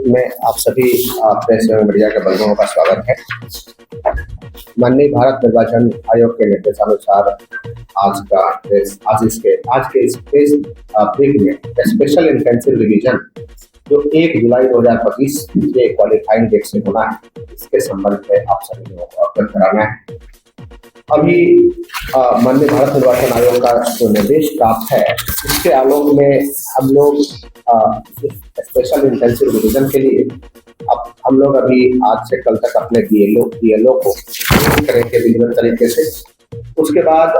में आप सभी प्रेस एवं मीडिया के बंधुओं का स्वागत है। माननीय भारत निर्वाचन आयोग के निर्देशानुसार आज के इस प्रेस ब्रीफ में स्पेशल इंटेंसिव रिवीजन जो 1 जुलाई 2025 के क्वालिफाइंग डेट से होना है, इसके संबंध में आप सभी लोगों को अवगत कराना है। अभी माननीय भारत निर्वाचन आयोग का जो निर्देश प्राप्त है, इसके आलोक में हम लोग स्पेशल इंटेंसिव रिवीजन के लिए अब हम लोग अभी आज से कल तक अपने बीएलओ को करेंगे विधिवत तरीके से। उसके बाद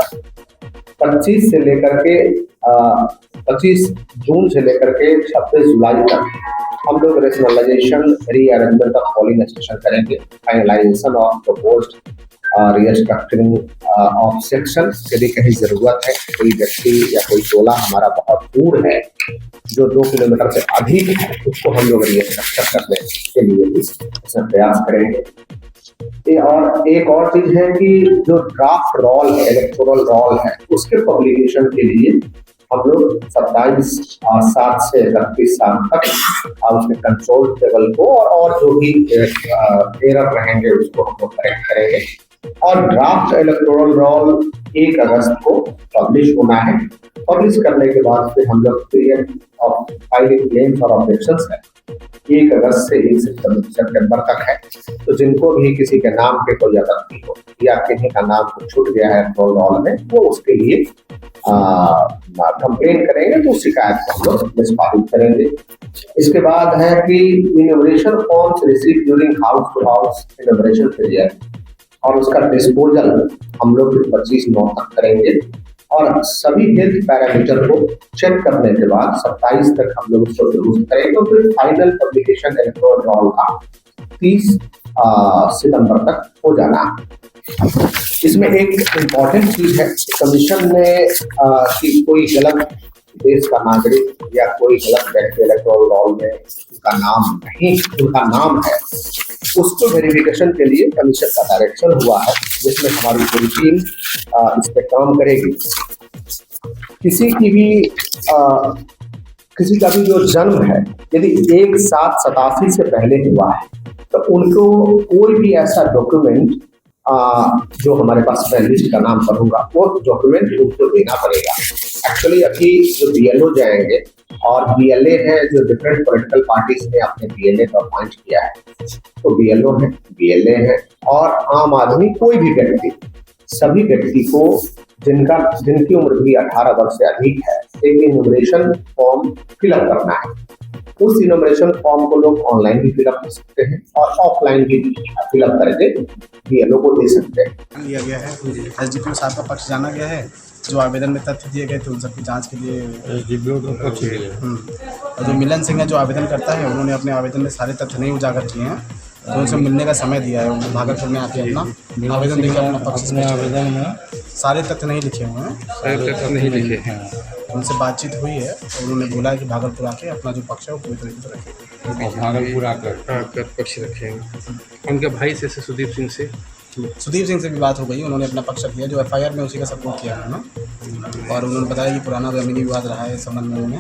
25 जून से लेकर के 26 जुलाई तक हम लोग rationalisation rearrangement of polling station करेंगे, finalisation of proposed restructuring of section. यदि कहीं जरूरत है, कोई व्यक्ति या कोई टोला हमारा बहुत दूर है जो 2 किलोमीटर से अधिक है, उसको हम लोग रिस्ट्रक्चर करने के लिए इसमें प्रयास करेंगे। और एक और चीज है कि जो ड्राफ्ट रोल है, इलेक्टोरल रोल है, उसके पब्लिकेशन के लिए हम लोग 27/7 से 31/7 तक उसके कंट्रोल टेबल को और जो भी एरर रहेंगे उसको हम लोग करेक्ट करेंगे। और ड्राफ्ट इलेक्टोरल रोल 1 अगस्त को पब्लिश होना है। पब्लिश करने के बाद फिर हम लोग पीरियड ऑफ फाइलिंग क्लेम्स और ऑब्जेक्शंस है 1 अगस्त से 1 सितंबर तक है। तो जिनको भी किसी के नाम पे कोई आपत्ति हो या किसी का नाम छूट गया है रोल में, वो उसके लिए कंप्लेन करेंगे, तो शिकायत को हम लोग निष्पादित करेंगे। इसके बाद है कि innovation forms receive during house to house innovation period और उसका डिस्पोजल हम लोग 25/9 तक करेंगे। और सभी हेल्थ पैरामीटर को चेक करने के बाद 27 तक हम लोग उसको दुरुस्त करेंगे और फिर फाइनल पब्लिकेशन इलेक्टोरल रोल का 30 सितंबर तक हो जाना है। इसमें एक इम्पॉर्टेंट चीज है, कमीशन ने कि कोई गलत देश का नागरिक या कोई गलत व्यक्ति इलेक्टोरल रोल में उनका नाम है, उसको वेरिफिकेशन के लिए कमीशन का डायरेक्शन हुआ है, जिसमें हमारी पूरी टीम इस पे काम करेगी। किसी का भी जो जन्म है, यदि 1/7/87 से पहले हुआ है, तो उनको कोई भी ऐसा डॉक्यूमेंट जो हमारे पास मैं लिस्ट का नाम पढ़ूंगा, वो डॉक्यूमेंट उनको देना पड़ेगा। एक्चुअली अभी जो बीएलओ जाएंगे और बीएलए है, जो डिफरेंट पॉलिटिकल पार्टीज ने अपने बीएलए को अपॉइंट किया है, तो बीएलओ है, बीएलए है और आम आदमी कोई भी व्यक्ति, सभी व्यक्ति को जिनकी उम्र भी 18 वर्ष से अधिक है, एक इनोमिनेशन फॉर्म फिलअप करना है। उस इनोमिनेशन फॉर्म को लोग ऑनलाइन भी फिलअप कर सकते हैं और ऑफलाइन भी फिलअप करके बीएलओ को दे सकते हैं। लिया गया है, एसडीपीओ साहब का पक्ष जाना गया है, जो आवेदन में तथ्य दिए गए थे उन सबकी जांच के लिए एसडीपीओ का पक्ष और जो मिलन सिंह है जो आवेदन करता है, उन्होंने अपने आवेदन में सारे तथ्य नहीं उजागर किए हैं, तो उनसे मिलने का समय दिया है। उनको भागलपुर में आके अपना आवेदन देकर अपना पक्ष आवेदन में सारे तथ्य नहीं लिखे हुए हैं, उनसे बातचीत हुई है और उन्होंने बोला है कि भागलपुर आके अपना जो पक्ष है वो पूरी तरीके से रखेंगे। भागलपुर आकर पक्ष रखेंगे। उनके भाई से सुदीप सिंह से भी बात हो गई, उन्होंने अपना पक्ष दिया, जो एफआईआर में उसी का सपोर्ट किया है ना। और उन्होंने बताया कि पुराना जमीनी विवाद रहा है, इस संबंध में उन्होंने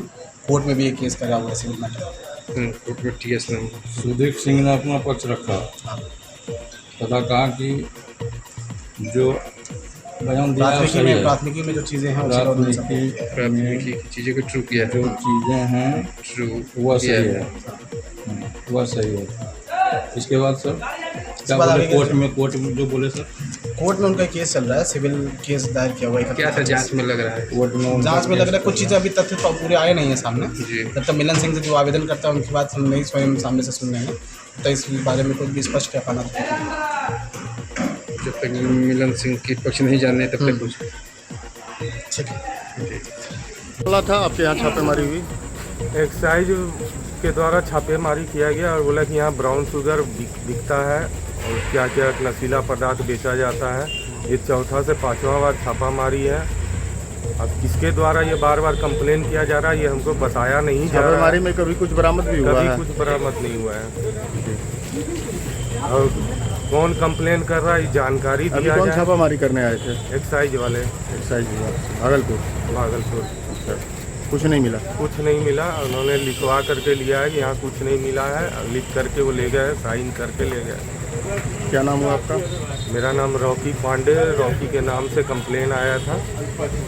कोर्ट में भी एक केस करा हुआ है सिविल मैटर। कोर्ट में टीएस में सुदीप सिंह ने अपना पक्ष रखा तथा कहा कि जो प्राथमिकी में जो चीज़ें हैं प्राथमिकी की चीज़ें को ट्रू किया, जो चीज़ें हैं ट्रू वह सही है, वह सही है। इसके बाद सर क्या बोले कोर्ट में जो बोले सर, कोर्ट में उनका केस चल रहा है, सिविल केस दायर किया हुआ है। क्या सर जांच में लग रहा है? कोर्ट में जांच में लग रहा है, कुछ चीज़ें अभी तथ्य तो पूरे आए नहीं है सामने। जब तक मिलन सिंह से जो आवेदन करता है उनकी बात हम नहीं स्वयं सामने से सुन रहे हैं, तो इस बारे में कुछ भी स्पष्ट कर पाना। जब तक मिलन सिंह के पक्ष नहीं जानने तब तक कुछ ठीक है। बोला था आपके यहाँ छापेमारी हुई, एक्साइज के द्वारा छापेमारी किया गया और बोला कि यहाँ ब्राउन शुगर बिकता है और क्या क्या नशीला पदार्थ बेचा जाता है। ये 4था से 5वां बार छापामारी है। अब किसके द्वारा ये बार बार कंप्लेन किया जा रहा है, ये हमको बताया नहीं जा रहा है। छापेमारी में कभी कुछ बरामद भी हुआ है? कभी कुछ बरामद नहीं हुआ है। और कौन कंप्लेन कर रहा है, ये जानकारी दिया जाए। कौन छापामारी करने आए थे? एक्साइज वाले। एक्साइज भागलपुर। भागलपुर। अच्छा। कुछ नहीं मिला। कुछ नहीं मिला। उन्होंने लिखवा करके लिया है कि यहाँ कुछ नहीं मिला है, लिख करके वो ले गए, साइन करके ले गए। क्या नाम हुआ आपका? मेरा नाम रॉकी पांडे, रॉकी के नाम से कंप्लेन आया था।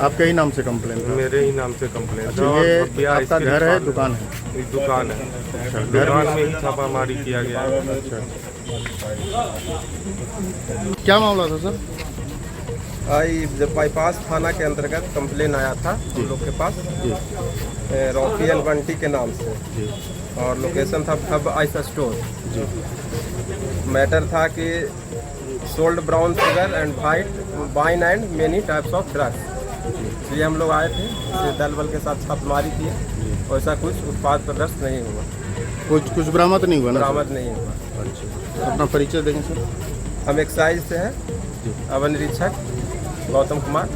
आपके ही नाम से कंप्लेन था? मेरे ही नाम से कंप्लेन था। ये और भैया आपका इसके घर है, दुकान दुकान है? एक दुकान है, अच्छा, घर दुकान में में ही छापामारी किया गया है। अच्छा, क्या मामला था सर? जब बाईपास थाना के अंतर्गत कंप्लेन आया था हम लोग के पास रॉकी एंड बंटी के नाम से, और लोकेशन था हब आइस स्टोर। मैटर था कि sold brown sugar and wine and many types of drugs. इसलिए हम लोग आए थे, इसलिए दल बल के साथ छापेमारी किए। वैसा कुछ उत्पाद प्रदर्शित नहीं हुआ, कुछ बरामद नहीं हुआ ना? बरामद नहीं हुआ। अच्छा, अपना परिचय देंगे सर? हम एक्साइज से हैं, अवर निरीक्षक गौतम कुमार।